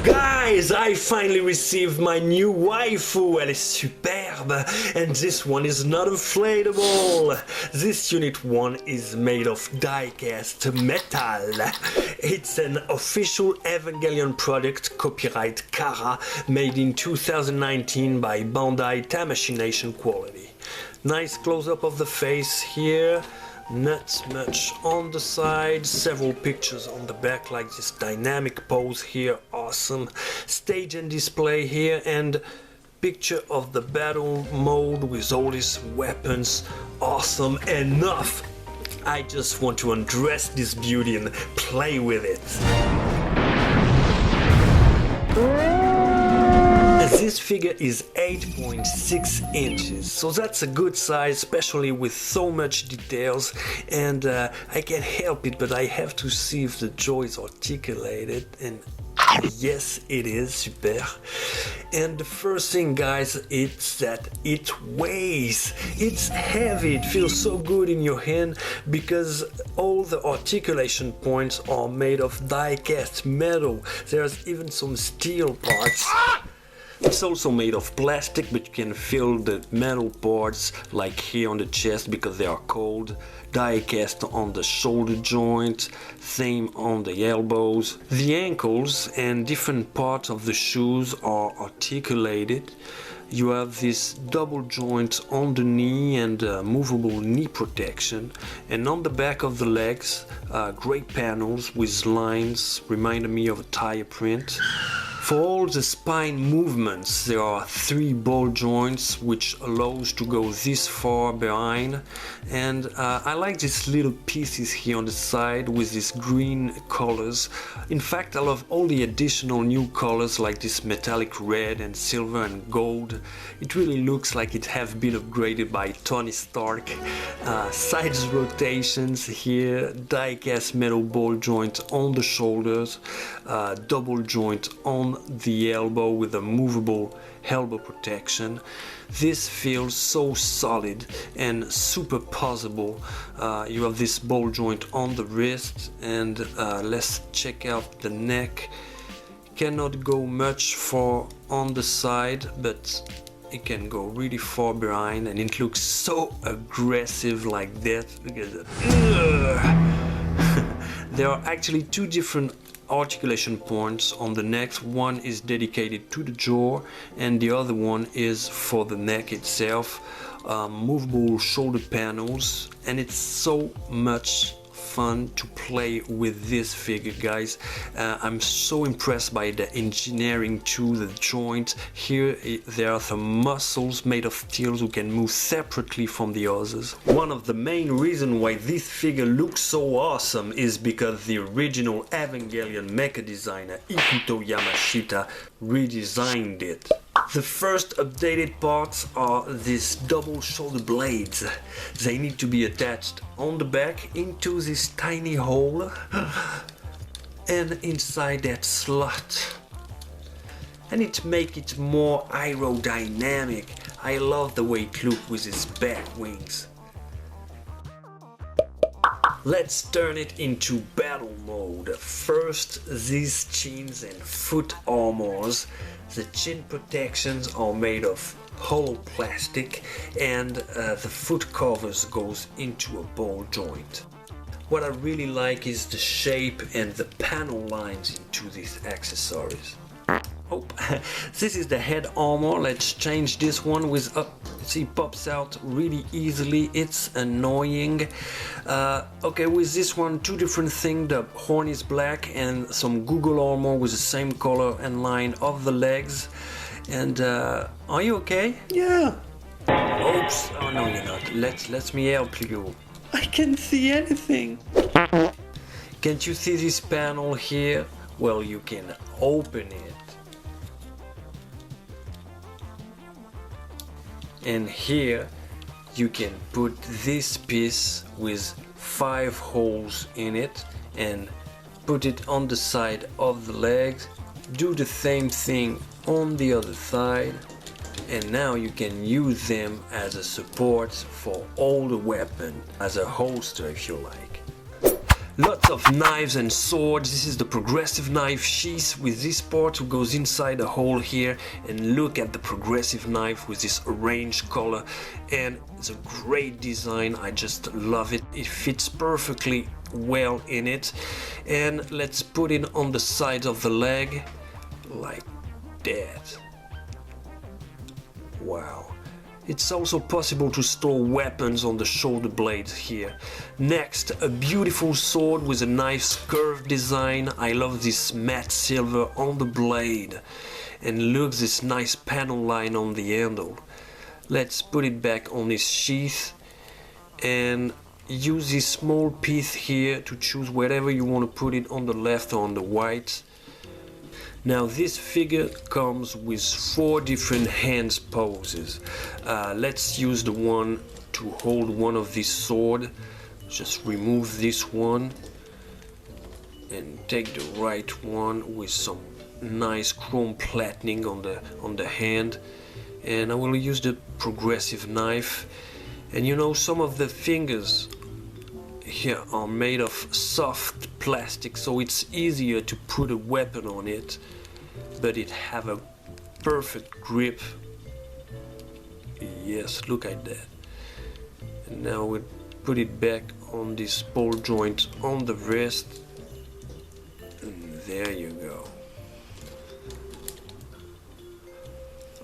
Guys, I finally received my new waifu. Elle est superbe, and this one is not inflatable. This Unit 1 is made of die-cast metal. It's an official Evangelion product, copyright Kara, made in 2019 by Bandai Tamashii Nation quality. Nice close-up of the face here. Not much on the side, several pictures on the back like this dynamic pose here, awesome. Stage and display here, and picture of the battle mode with all these weapons, awesome. Enough! I just want to undress this beauty and play with it. This figure is 8.6 inches, so that's a good size, especially with so much details, and I can't help it, but I have to see if the jaw is articulated, and yes, it is, super. And the first thing, guys, it's that it weighs. It's heavy, it feels so good in your hand because all the articulation points are made of die-cast metal. There's even some steel parts. It's also made of plastic, but you can feel the metal parts like here on the chest because they are cold. Die cast on the shoulder joint, same on the elbows. The ankles and different parts of the shoes are articulated. You have this double joint on the knee and movable knee protection, and on the back of the legs, great panels with lines reminding me of a tire print. For all the spine movements, there are 3 ball joints which allows to go this far behind, and I like these little pieces here on the side with these green colors. In fact, I love all the additional new colors like this metallic red and silver and gold. It really looks like it have been upgraded by Tony Stark. Sides rotations here, die-cast metal ball joint on the shoulders, double joint on the elbow with a movable elbow protection. This feels so solid and super possible. You have this ball joint on the wrist, and let's check out the neck. Cannot go much far on the side, but it can go really far behind, and it looks so aggressive like that. Look at that. There are actually 2 different articulation points on the neck. One is dedicated to the jaw and the other one is for the neck itself. Movable shoulder panels, and it's so much fun to play with this figure, guys. I'm so impressed by the engineering to the joint. Here there are some muscles made of steel who can move separately from the others. One of the main reasons why this figure looks so awesome is because the original Evangelion mecha designer Ikuto Yamashita redesigned it. The first updated parts are these double shoulder blades. They need to be attached on the back into this tiny hole and inside that slot. And it makes it more aerodynamic. I love the way it looks with its back wings. Let's turn it into battle mode. First, these chins and foot armors. The chin protections are made of hollow plastic, and the foot covers goes into a ball joint. What I really like is the shape and the panel lines into these accessories. Oh, this is the head armor. Let's change this one with see, pops out really easily. It's annoying. Okay, with this one, 2 different things. The horn is black and some Google armor with the same color and line of the legs. And are you okay? Yeah. Oops. Oh no, you're not. Let me help you. I can't see anything. Can't you see this panel here? Well, you can open it. And here you can put this piece with 5 holes in it and put it on the side of the legs. Do the same thing on the other side, and now you can use them as a support for all the weapon, as a holster if you like. Lots of knives and swords. This is the progressive knife sheath with this part who goes inside the hole here, and look at the progressive knife with this orange color, and it's a great design. I just love it. It fits perfectly well in it. And let's put it on the side of the leg like that. Wow. It's also possible to store weapons on the shoulder blades here. Next, a beautiful sword with a nice curved design. I love this matte silver on the blade. And look, this nice panel line on the handle. Let's put it back on this sheath and use this small piece here to choose wherever you want to put it, on the left or on the right. Now this figure comes with 4 different hands poses. Let's use the one to hold one of this sword. Just remove this one and take the right one with some nice chrome plating on the hand. And I will use the progressive knife. And you know, some of the fingers here are made of soft plastic, so it's easier to put a weapon on it, but it have a perfect grip. Yes, look at that. And now we put it back on this ball joint on the wrist, and there you go.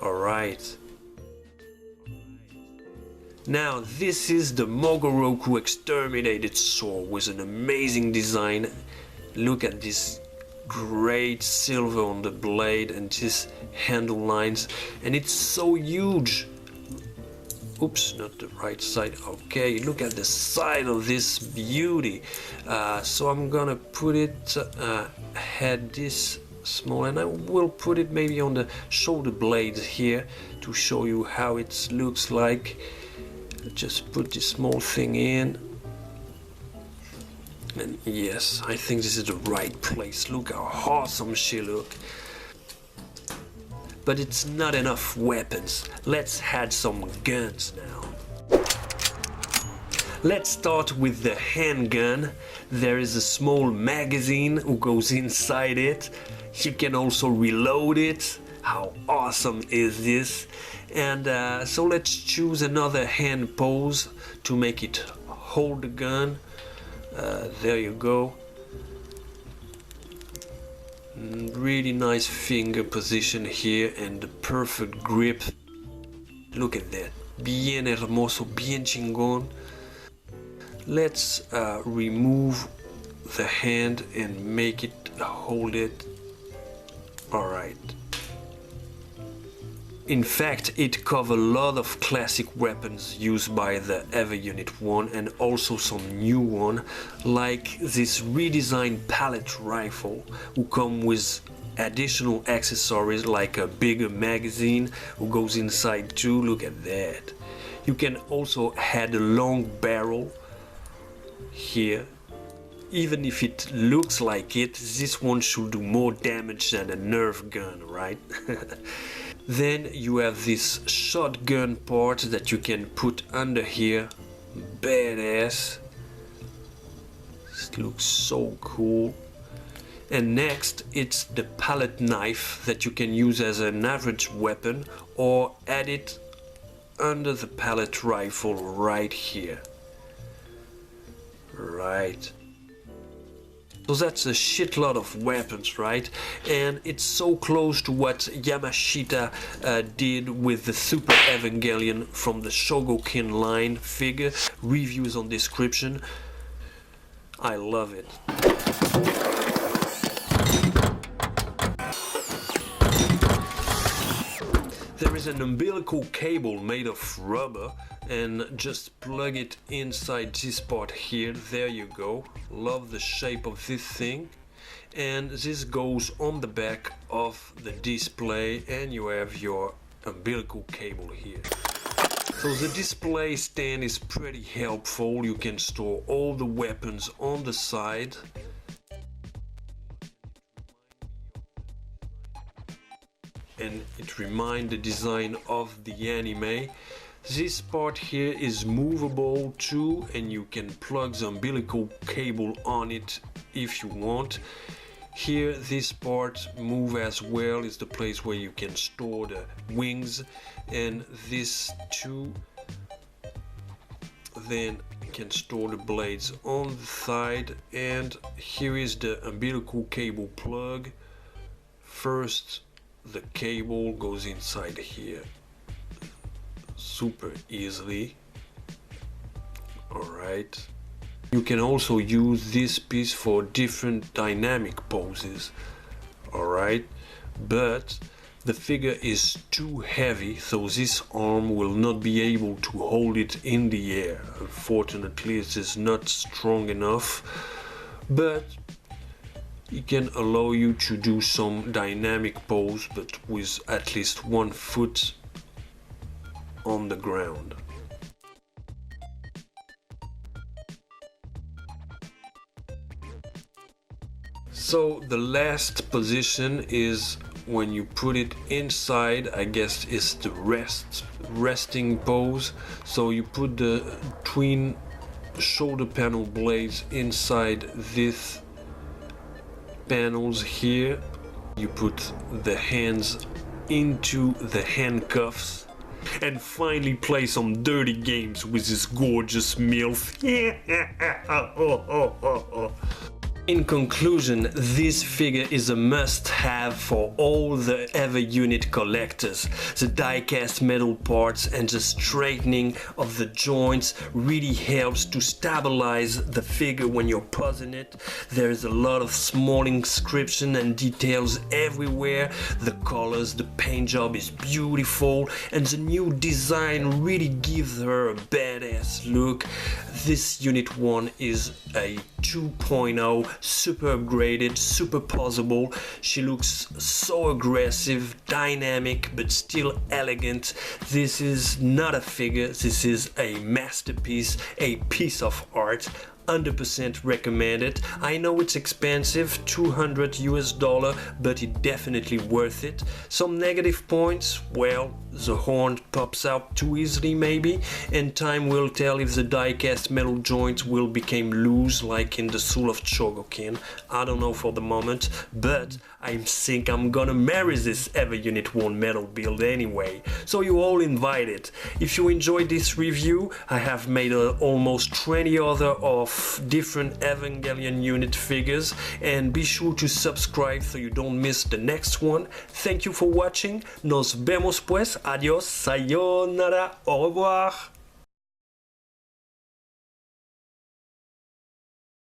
All right. Now this is the Mogoroku Exterminated Sword with an amazing design. Look at this great silver on the blade and this handle lines, and it's so huge. Oops, not the right side. Okay, look at the side of this beauty. So I'm gonna put it had this small, and I will put it maybe on the shoulder blades here to show you how it looks like. Just put this small thing in, and yes, I think this is the right place. Look how awesome she look. But it's not enough weapons. Let's add some guns now. Let's start with the handgun. There is a small magazine who goes inside it. You can also reload it. How awesome is this? And so let's choose another hand pose to make it hold the gun. There you go. Really nice finger position here and the perfect grip. Look at that. Bien hermoso, bien chingón. Let's remove the hand and make it hold it. Alright. In fact, it covers a lot of classic weapons used by the EVA Unit 1 and also some new one, like this redesigned pallet rifle, who come with additional accessories like a bigger magazine who goes inside too. Look at that. You can also add a long barrel here. Even if it looks like it, this one should do more damage than a Nerf gun, right? Then you have this shotgun part that you can put under here. Badass. This looks so cool. And next, it's the pallet knife that you can use as an average weapon or add it under the pallet rifle right here. Right. So that's a shitload of weapons, right? And it's so close to what Yamashita did with the Super Evangelion from the Shogokin line figure. Reviews on description. I love it. There is an umbilical cable made of rubber, and just plug it inside this part here. There you go. Love the shape of this thing. And this goes on the back of the display, and you have your umbilical cable here. So the display stand is pretty helpful. You can store all the weapons on the side. And it reminds the design of the anime. This part here is movable too, and you can plug the umbilical cable on it if you want. Here, this part move as well, is the place where you can store the wings, and this too, then you can store the blades on the side. And here is the umbilical cable plug. First, the cable goes inside here super easily. Alright. You can also use this piece for different dynamic poses, alright, but the figure is too heavy, so this arm will not be able to hold it in the air. Unfortunately, it is not strong enough, but it can allow you to do some dynamic pose, but with at least 1 foot on the ground. So the last position is when you put it inside. I guess it's the resting pose. So you put the twin shoulder panel blades inside these panels here. You put the hands into the handcuffs and finally play some dirty games with this gorgeous MILF. In conclusion, this figure is a must-have for all the EVA Unit collectors. The die-cast metal parts and the straightening of the joints really helps to stabilize the figure when you're posing it. There is a lot of small inscription and details everywhere. The colors, the paint job is beautiful, and the new design really gives her a badass look. This Unit 1 is a 2.0, super upgraded, super posable. She looks so aggressive, dynamic, but still elegant. This is not a figure, this is a masterpiece, a piece of art. 100% recommended. I know it's expensive, $200 US, but it's definitely worth it. Some negative points, well, the horn pops out too easily maybe, and time will tell if the die-cast metal joints will become loose like in the Soul of Chogokin. I don't know for the moment, but I think I'm gonna marry this EVA Unit 1 metal build anyway, so you all invited. If you enjoyed this review, I have made almost 20 other of different Evangelion unit figures, and be sure to subscribe so you don't miss the next one. Thank you for watching. Nos vemos pues. Adiós. Sayonara. Au revoir.